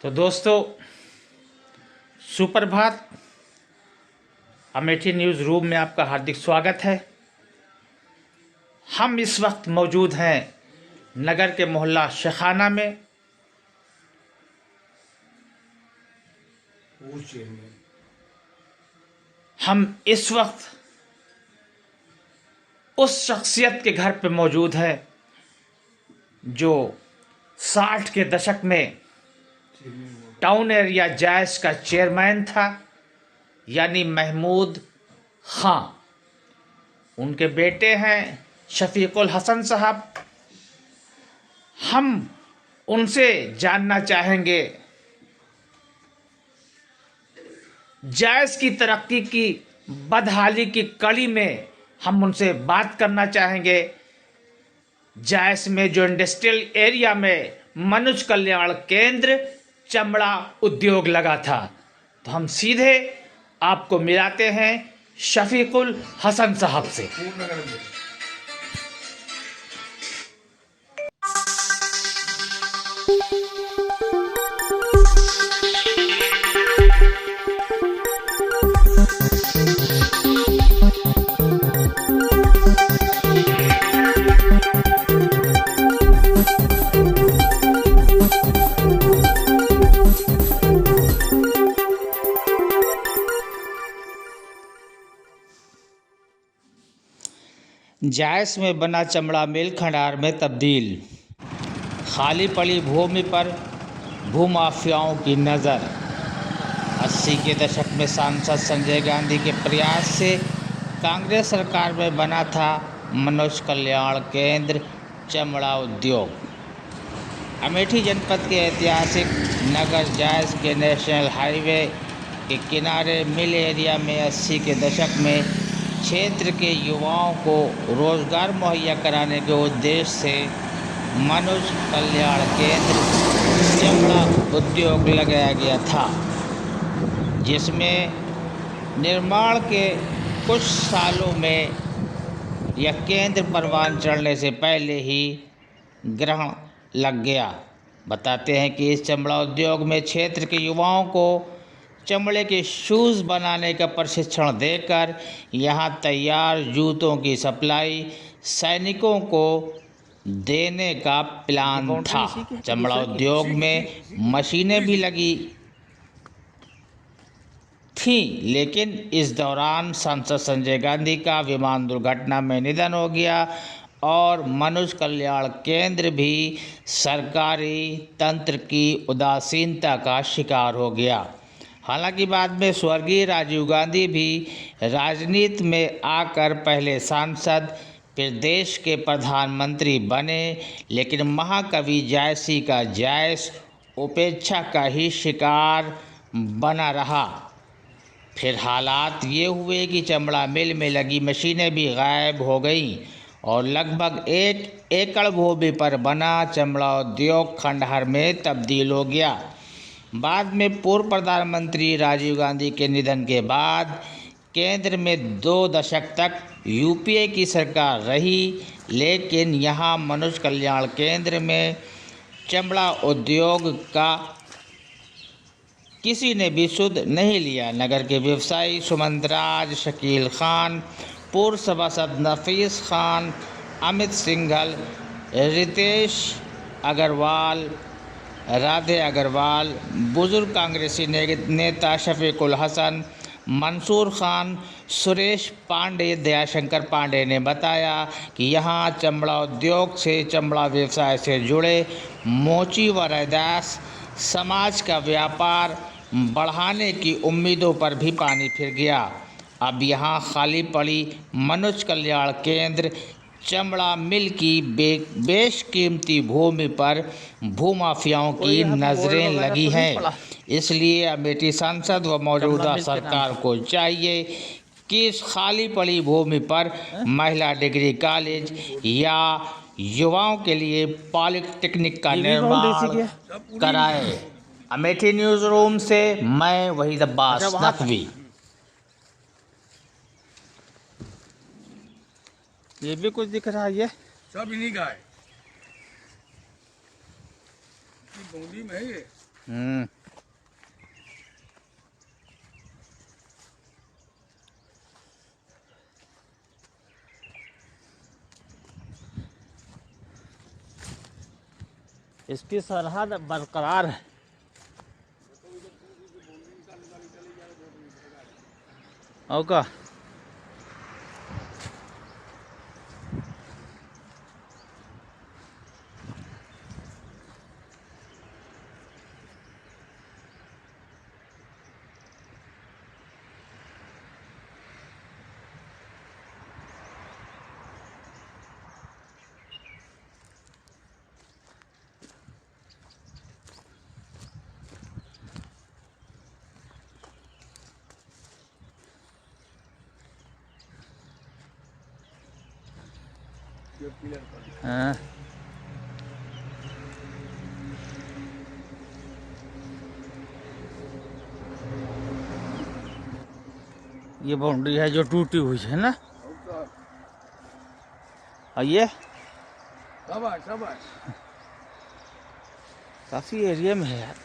तो दोस्तों, सुप्रभात। अमेठी न्यूज़ रूम में आपका हार्दिक स्वागत है। हम इस वक्त मौजूद हैं नगर के मोहल्ला शेखाना में। हम इस वक्त उस शख्सियत के घर पे मौजूद हैं जो 60 के दशक में टाउन एरिया जायस का चेयरमैन था, यानी महमूद खां। उनके बेटे हैं शफीकुल हसन साहब। हम उनसे जानना चाहेंगे जायस की तरक्की की बदहाली की कड़ी में। हम उनसे बात करना चाहेंगे जायस में जो इंडस्ट्रियल एरिया में मनुष्य कल्याण केंद्र चमड़ा उद्योग लगा था। तो हम सीधे आपको मिलाते हैं शफीकुल हसन साहब से। जायस में बना चमड़ा मिल खंडार में तब्दील। खाली पड़ी भूमि पर भूमाफियाओं की नज़र। 80 के दशक में सांसद संजय गांधी के प्रयास से कांग्रेस सरकार में बना था मनुष्य कल्याण केंद्र चमड़ा उद्योग। अमेठी जनपद के ऐतिहासिक नगर जायस के नेशनल हाईवे के किनारे मिल एरिया में 80 के दशक में क्षेत्र के युवाओं को रोजगार मुहैया कराने के उद्देश्य से मनुष्य कल्याण केंद्र चमड़ा उद्योग लगाया गया था, जिसमें निर्माण के कुछ सालों में यह केंद्र परवान चढ़ने से पहले ही ग्रहण लग गया। बताते हैं कि इस चमड़ा उद्योग में क्षेत्र के युवाओं को चमड़े के शूज़ बनाने का प्रशिक्षण देकर यहां तैयार जूतों की सप्लाई सैनिकों को देने का प्लान था। चमड़ा उद्योग में मशीनें भी लगी थी, लेकिन इस दौरान सांसद संजय गांधी का विमान दुर्घटना में निधन हो गया और मनुष्य कल्याण केंद्र भी सरकारी तंत्र की उदासीनता का शिकार हो गया। हालांकि बाद में स्वर्गीय राजीव गांधी भी राजनीति में आकर पहले सांसद फिर देश के प्रधानमंत्री बने, लेकिन महाकवि जायसी का जायस उपेक्षा का ही शिकार बना रहा। फिर हालात ये हुए कि चमड़ा मिल में लगी मशीनें भी गायब हो गईं और लगभग 1 एकड़ भूमि पर बना चमड़ा उद्योग खंडहर में तब्दील हो गया। बाद में पूर्व प्रधानमंत्री राजीव गांधी के निधन के बाद केंद्र में 2 दशक तक यूपीए की सरकार रही, लेकिन यहाँ मनुष्य कल्याण केंद्र में चमड़ा उद्योग का किसी ने भी सुध नहीं लिया। नगर के व्यवसायी सुमंत राज, शकील खान, पूर्व सभासद नफीस खान, अमित सिंघल, रितेश अग्रवाल, राधे अग्रवाल, बुजुर्ग कांग्रेसी नेता शफीकुल हसन, मंसूर खान, सुरेश पांडे, दयाशंकर पांडे ने बताया कि यहाँ चमड़ा उद्योग से चमड़ा व्यवसाय से जुड़े मोची व रैदास समाज का व्यापार बढ़ाने की उम्मीदों पर भी पानी फिर गया। अब यहाँ खाली पड़ी मनुष्य कल्याण केंद्र चमड़ा मिल की बेशकीमती भूमि पर भूमाफियाओं की नज़रें लगी हैं। इसलिए अमेठी सांसद व मौजूदा सरकार को चाहिए कि इस खाली पड़ी भूमि पर महिला डिग्री कॉलेज या युवाओं के लिए पॉलिटेक्निक का निर्माण कराए। अमेठी न्यूज़ रूम से मैं वहीद अब्बास नकवी। ये भी कुछ दिख रहा है, ये सब इन्हीं का है। बौंदी में है ये। इसकी सरहद बरकरार है। ओका हाँ। ये बाउंड्री है जो टूटी हुई है ना। और ये काफी एरिया में है यार।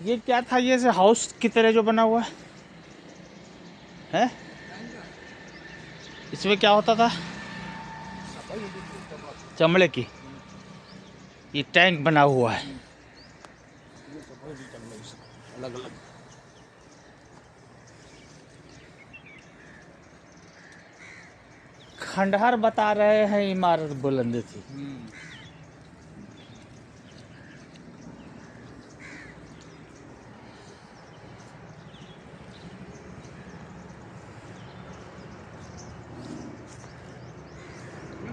ये क्या था, ये से हाउस की तरह जो बना हुआ है? इसमें क्या होता था? चमड़े की ये टैंक बना हुआ है। अलग अलग खंडहर बता रहे हैं, इमारत बुलंद थी।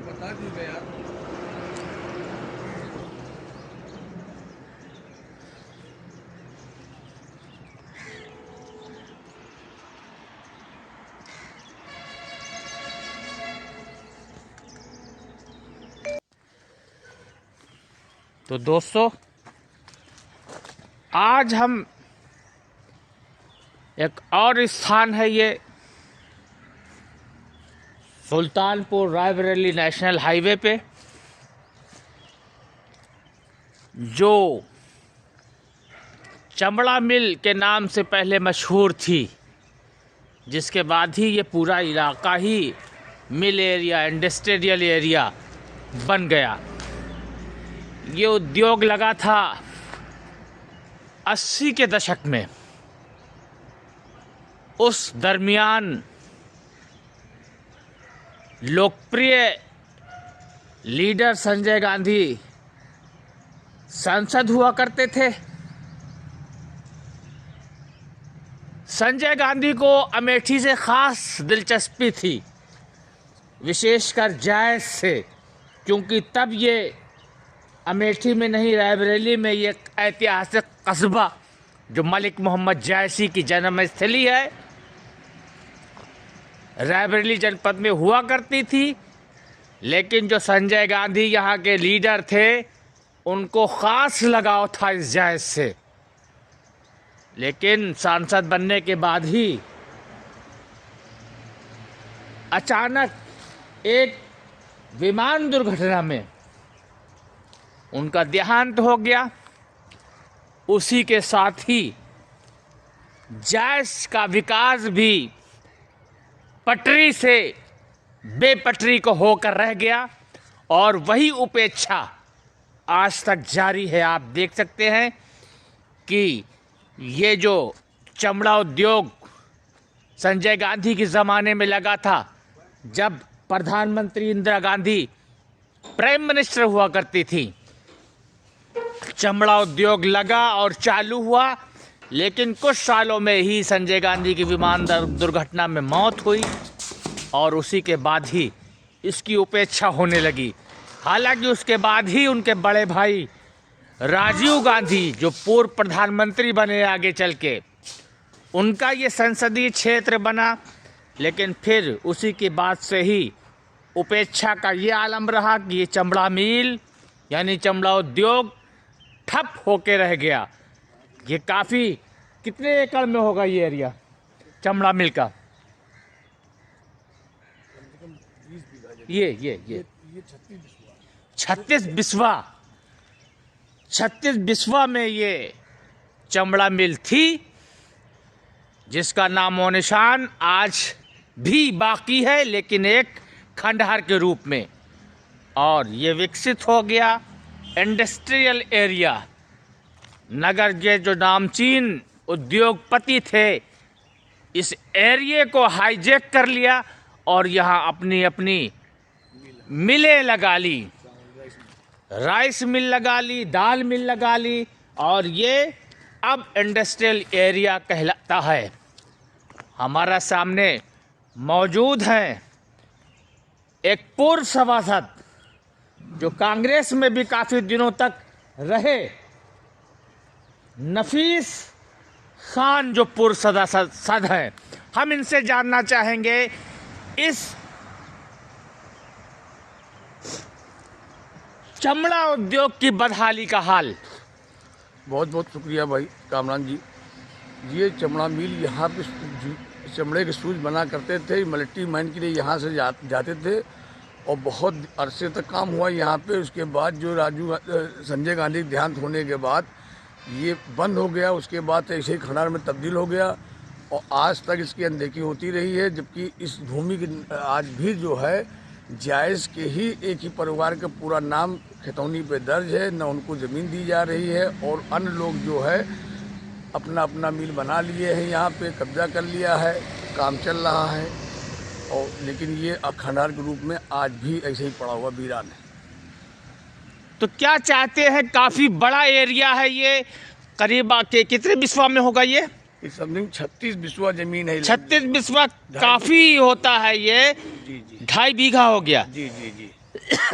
बता दी यार। तो दोस्तों, आज हम एक और स्थान है, ये सुल्तानपुर रायबरेली नेशनल हाईवे पे, जो चमड़ा मिल के नाम से पहले मशहूर थी, जिसके बाद ही ये पूरा इलाका ही मिल एरिया, इंडस्ट्रियल एरिया बन गया। ये उद्योग लगा था 80 के दशक में। उस दरमियान लोकप्रिय लीडर संजय गांधी सांसद हुआ करते थे। संजय गांधी को अमेठी से खास दिलचस्पी थी, विशेषकर जायज से, क्योंकि तब ये अमेठी में नहीं, रायबरेली में ये ऐतिहासिक कस्बा जो मलिक मोहम्मद जायसी की जन्मस्थली है, रायबरेली जनपद में हुआ करती थी। लेकिन जो संजय गांधी यहाँ के लीडर थे, उनको खास लगाव था इस जायज से। लेकिन सांसद बनने के बाद ही अचानक एक विमान दुर्घटना में उनका देहांत हो गया। उसी के साथ ही जायज का विकास भी पटरी से बेपटरी को होकर रह गया, और वही उपेक्षा आज तक जारी है। आप देख सकते हैं कि ये जो चमड़ा उद्योग संजय गांधी के ज़माने में लगा था, जब प्रधानमंत्री इंदिरा गांधी प्राइम मिनिस्टर हुआ करती थी, चमड़ा उद्योग लगा और चालू हुआ। लेकिन कुछ सालों में ही संजय गांधी की विमान दुर्घटना में मौत हुई, और उसी के बाद ही इसकी उपेक्षा होने लगी। हालांकि उसके बाद ही उनके बड़े भाई राजीव गांधी, जो पूर्व प्रधानमंत्री बने आगे चल के, उनका ये संसदीय क्षेत्र बना। लेकिन फिर उसी के बाद से ही उपेक्षा का ये आलम रहा कि ये चमड़ा मिल यानी चमड़ा उद्योग ठप होके रह गया। ये काफ़ी कितने एकड़ में होगा ये एरिया चमड़ा मिल का? कम 20 बीघा जमीन। ये ये 36 बिस्वा। 36 बिस्वा, 36 बिस्वा में ये चमड़ा मिल थी, जिसका नामो निशान आज भी बाकी है, लेकिन एक खंडहर के रूप में। और ये विकसित हो गया इंडस्ट्रियल एरिया। नगर के जो नामचीन उद्योगपति थे, इस एरिया को हाईजैक कर लिया और यहाँ अपनी अपनी मिलें लगा ली, राइस मिल लगा ली, दाल मिल लगा ली, और ये अब इंडस्ट्रियल एरिया कहलाता है। हमारा सामने मौजूद हैं एक पूर्व सभासद जो कांग्रेस में भी काफ़ी दिनों तक रहे, नफीस खान, जो पूर्व सभासद हैं। हम इनसे जानना चाहेंगे इस चमड़ा उद्योग की बदहाली का हाल। बहुत बहुत शुक्रिया भाई कामरान जी। ये चमड़ा मिल यहाँ पे चमड़े के शूज बना करते थे, मिलिट्री मैन के लिए यहाँ से जाते थे और बहुत अरसे तक काम हुआ यहाँ पे। उसके बाद जो संजय गांधी देहांत होने के बाद ये बंद हो गया। उसके बाद ऐसे ही खंडार में तब्दील हो गया और आज तक इसकी अनदेखी होती रही है। जबकि इस भूमि की आज भी जो है जायज़ के ही एक ही परिवार का पूरा नाम खतौनी पे दर्ज है, न उनको ज़मीन दी जा रही है। और अन्य लोग जो है अपना अपना मिल बना लिए हैं, यहाँ पे कब्जा कर लिया है, काम चल रहा है। और लेकिन ये खंडार के रूप में आज भी ऐसे ही पड़ा हुआ वीरान है। तो क्या चाहते हैं? काफ़ी बड़ा एरिया है ये, करीब के कितने बिस्वा में होगा ये? समथिंग 36 बिस्वा जमीन है। 36 बिस्वा काफ़ी होता है ये। जी जी 2.5 बीघा हो गया। जी जी जी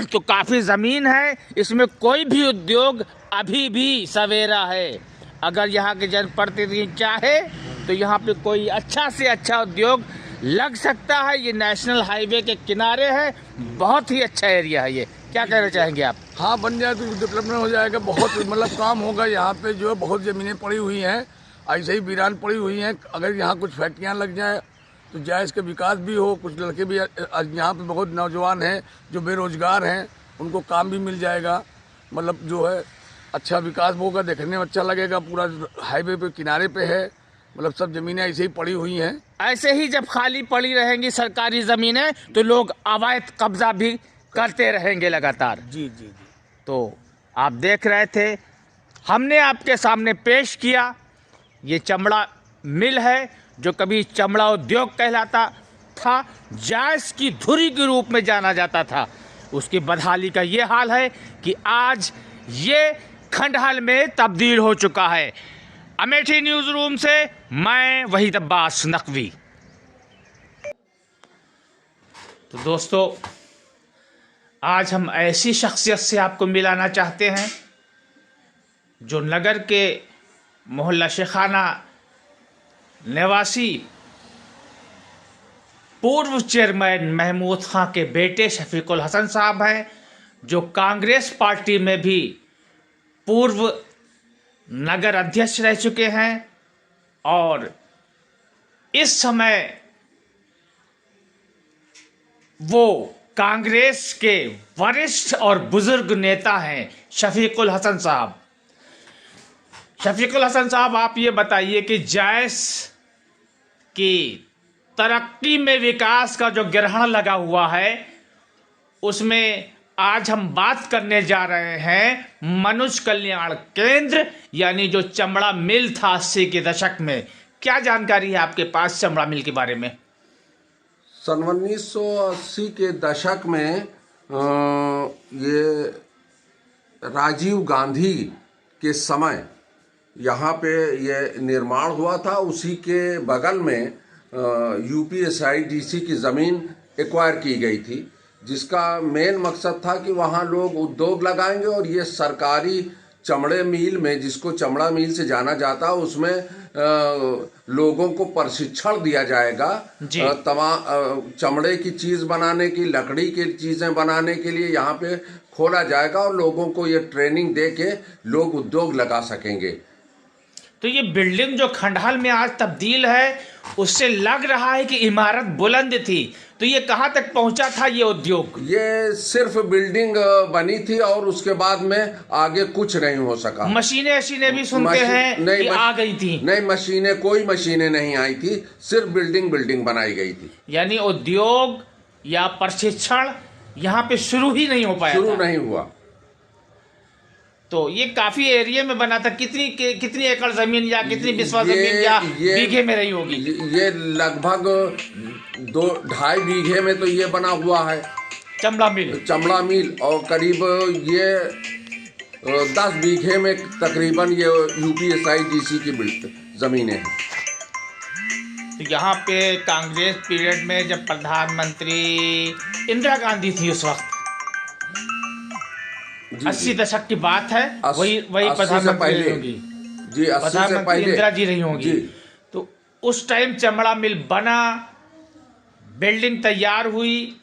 तो काफ़ी ज़मीन है, इसमें कोई भी उद्योग अभी भी सवेरा है। अगर यहाँ के जनप्रतिनिधि चाहे तो यहाँ पे कोई अच्छा से अच्छा उद्योग लग सकता है। ये नेशनल हाईवे के किनारे है, बहुत ही अच्छा एरिया है ये। क्या कहना चाहेंगे आप? हाँ, बन जाए तो डेवलपमेंट हो जाएगा, बहुत मतलब काम होगा। यहाँ पे जो है बहुत ज़मीनें पड़ी हुई हैं, ऐसे ही वीरान पड़ी हुई हैं। अगर यहाँ कुछ फैक्ट्रियाँ लग जाएँ तो जायज़ का विकास भी हो। कुछ लड़के भी यहाँ पे बहुत नौजवान हैं जो बेरोजगार हैं, उनको काम भी मिल जाएगा। मतलब जो है अच्छा विकास होगा, देखने में अच्छा लगेगा। पूरा हाईवे पे किनारे पे है, मतलब सब ज़मीनें ऐसे ही पड़ी हुई हैं। ऐसे ही जब खाली पड़ी रहेंगी सरकारी ज़मीनें तो लोग अवैध कब्जा भी करते रहेंगे लगातार। जी जी जी। तो आप देख रहे थे, हमने आपके सामने पेश किया, ये चमड़ा मिल है जो कभी चमड़ा उद्योग कहलाता था, जायज़ की धुरी के रूप में जाना जाता था। उसकी बदहाली का ये हाल है कि आज ये खंडहर में तब्दील हो चुका है। अमेठी न्यूज़ रूम से मैं वहीद अब्बास नकवी। तो दोस्तों, आज हम ऐसी शख्सियत से आपको मिलाना चाहते हैं जो नगर के मोहल्ला शेखाना निवासी पूर्व चेयरमैन महमूद खां के बेटे शफीकुल हसन साहब हैं, जो कांग्रेस पार्टी में भी पूर्व नगर अध्यक्ष रह चुके हैं और इस समय वो कांग्रेस के वरिष्ठ और बुजुर्ग नेता हैं शफीकुल हसन साहब। शफीकुल हसन साहब, आप ये बताइए कि जायज़ की तरक्की में विकास का जो ग्रहण लगा हुआ है, उसमें आज हम बात करने जा रहे हैं मनुष्य कल्याण केंद्र, यानी जो चमड़ा मिल था 80 के दशक में। क्या जानकारी है आपके पास चमड़ा मिल के बारे में? सन 1980 के दशक में ये राजीव गांधी के समय यहाँ पे ये निर्माण हुआ था। उसी के बगल में UPSIDC की ज़मीन एक्वायर की गई थी, जिसका मेन मकसद था कि वहाँ लोग उद्योग लगाएंगे और ये सरकारी चमड़े मिल में, जिसको चमड़ा मिल से जाना जाता है, उसमें लोगों को प्रशिक्षण दिया जाएगा तमाम चमड़े की चीज़ बनाने की, लकड़ी की चीज़ें बनाने के लिए यहाँ पे खोला जाएगा और लोगों को ये ट्रेनिंग दे के लोग उद्योग लगा सकेंगे। तो ये बिल्डिंग जो खंडाल में आज तब्दील है, उससे लग रहा है कि इमारत बुलंद थी। तो ये कहाँ तक पहुंचा था ये उद्योग? ये सिर्फ बिल्डिंग बनी थी और उसके बाद में आगे कुछ नहीं हो सका। मशीनें भी सुनते हैं कि आ गई थी। नहीं, कोई मशीनें नहीं आई थी, सिर्फ बिल्डिंग बनाई गई थी। यानी उद्योग या प्रशिक्षण यहाँ पे शुरू ही नहीं हो पाया, शुरू नहीं हुआ। तो ये काफी एरिया में बना था। कितनी एकड़ जमीन या कितनी बिस्वा जमीन या बीघे में रही होगी? ये लगभग 2-2.5 बीघे में तो ये बना हुआ है चमड़ा मिल और करीब ये 10 बीघे में तकरीबन ये UPSIDC की जमीनें हैं। तो यहाँ पे कांग्रेस पीरियड में जब प्रधानमंत्री इंदिरा गांधी थी उस वक्त 80 दशक की बात है, वही प्रधानमंत्री रही होगी जी, 80 से पहले इंदिरा जी रही होंगी। तो उस टाइम चमड़ा मिल बना, बिल्डिंग तैयार हुई,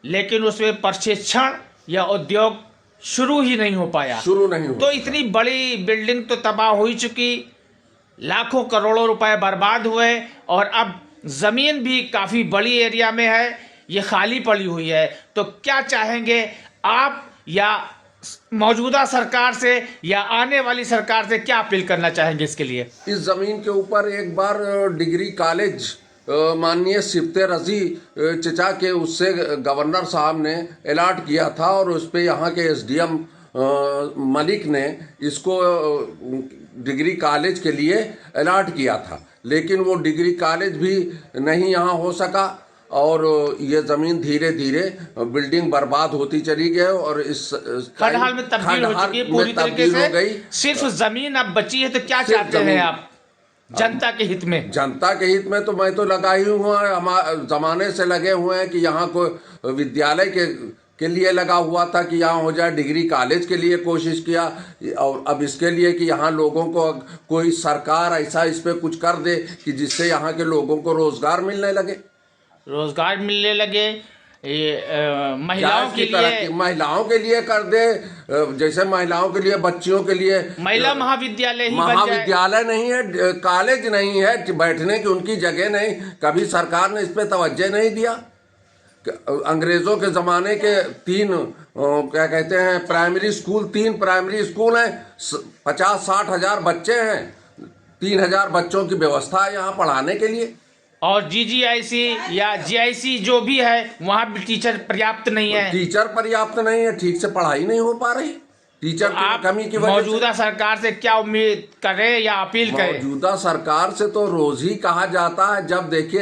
लेकिन उसमें प्रशिक्षण या उद्योग शुरू ही नहीं हो पाया। तो इतनी बड़ी बिल्डिंग तो तबाह हो ही चुकी, लाखों करोड़ों रुपए बर्बाद हुए और अब जमीन भी काफी बड़ी एरिया में है, ये खाली पड़ी हुई है। तो क्या चाहेंगे आप या मौजूदा सरकार से या आने वाली सरकार से क्या अपील करना चाहेंगे इसके लिए? इस जमीन के ऊपर एक बार डिग्री कॉलेज माननीय सिफ्ते रजी चचा के उससे गवर्नर साहब ने अलॉट किया था और उस पे यहाँ के SDM मलिक ने इसको डिग्री कॉलेज के लिए अलॉट किया था, लेकिन वो डिग्री कॉलेज भी नहीं यहाँ हो सका और ये जमीन धीरे धीरे बिल्डिंग बर्बाद होती चली गई और इस खंडाल में तब्दील हो चुकी है पूरी तरीके से। सिर्फ जमीन अब बची है। तो क्या चाहते हैं आप जनता के हित में? जनता के हित में तो मैं तो लगा ही हुआ है, हम जमाने से लगे हुए हैं कि यहाँ को विद्यालय के लिए लगा हुआ था कि यहाँ हो जाए, डिग्री कॉलेज के लिए कोशिश किया और अब इसके लिए कि यहाँ लोगों को कोई सरकार ऐसा इस पे कुछ कर दे कि जिससे यहाँ के लोगों को रोजगार मिलने लगे। महिलाओं के लिए कर दे, जैसे महिलाओं के लिए, बच्चियों के लिए महिला महाविद्यालय नहीं है, कॉलेज नहीं है, बैठने की उनकी जगह नहीं। कभी सरकार ने इस पे तवज्जो नहीं दिया। अंग्रेजों के ज़माने के 3 क्या कहते हैं प्राइमरी स्कूल, 3 प्राइमरी स्कूल हैं, 50-60 हज़ार बच्चे हैं, 3000 बच्चों की व्यवस्था है यहाँ पढ़ाने के लिए। और GGIC या GIC जो भी है वहाँ भी टीचर पर्याप्त नहीं है। ठीक से पढ़ाई नहीं हो पा रही, टीचर की कमी की वजह से। मौजूदा सरकार से क्या उम्मीद करें या अपील करें? मौजूदा सरकार से तो रोज ही कहा जाता है,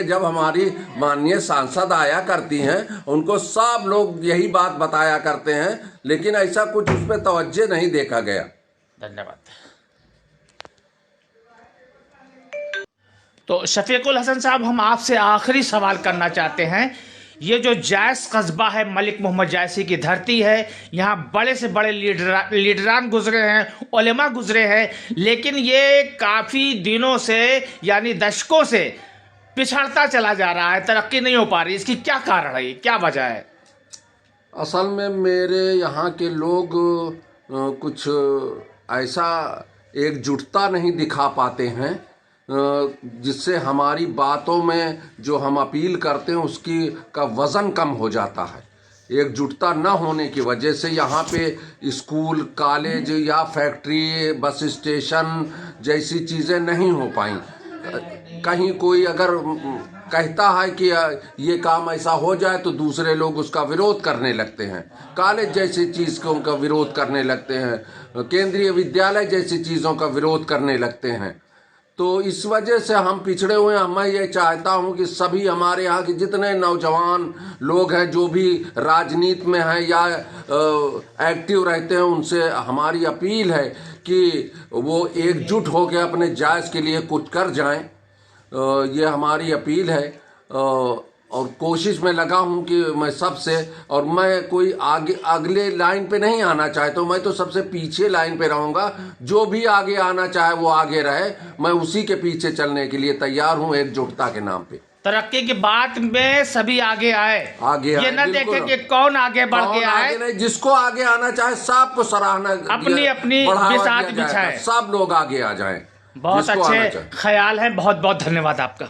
जब हमारी माननीय सांसद आया करती हैं उनको सब लोग यही बात बताया करते हैं, लेकिन ऐसा कुछ उस पर तवज्जो नहीं देखा गया। धन्यवाद। तो शफीकुल हसन साहब, हम आपसे आखिरी सवाल करना चाहते हैं। ये जो जायस कस्बा है, मलिक मोहम्मद जायसी की धरती है, यहाँ बड़े से बड़े लीडरान गुजरे हैं, उलेमा गुजरे हैं, लेकिन ये काफ़ी दिनों से यानी दशकों से पिछड़ता चला जा रहा है, तरक्की नहीं हो पा रही। इसकी क्या कारण है, क्या वजह है? असल में मेरे यहाँ के लोग कुछ ऐसा एकजुटता नहीं दिखा पाते हैं जिससे हमारी बातों में जो हम अपील करते हैं उसकी का वज़न कम हो जाता है। एकजुटता न होने की वजह से यहाँ पे स्कूल, कॉलेज या फैक्ट्री, बस स्टेशन जैसी चीज़ें नहीं हो पाई। कहीं कोई अगर कहता है कि ये काम ऐसा हो जाए तो दूसरे लोग उसका विरोध करने लगते हैं, कॉलेज जैसी चीज़ को उनका विरोध करने लगते हैं, केंद्रीय विद्यालय जैसी चीज़ों का विरोध करने लगते हैं। तो इस वजह से हम पिछड़े हुए हैं। मैं ये चाहता हूं कि सभी हमारे यहाँ के जितने नौजवान लोग हैं जो भी राजनीति में हैं या एक्टिव रहते हैं, उनसे हमारी अपील है कि वो एकजुट होकर अपने जायज़ के लिए कुछ कर जाएं। ये हमारी अपील है और कोशिश में लगा हूं कि मैं सबसे, और मैं कोई अगले लाइन पे नहीं आना चाहता हूं, मैं तो सबसे पीछे लाइन पे रहूंगा। जो भी आगे आना चाहे वो आगे रहे, मैं उसी के पीछे चलने के लिए तैयार हूं एकजुटता के नाम पे। तरक्की की बात में सभी आगे आए, ये न देखें कि कौन आगे बढ़ के आए। जिसको आगे आना चाहे सबको सराहना, अपनी बिसात बिछाए, सब लोग आगे आ जाएं। बहुत जिसको आना अच्छे चाहिए। ख्याल हैं, बहुत बहुत धन्यवाद आपका।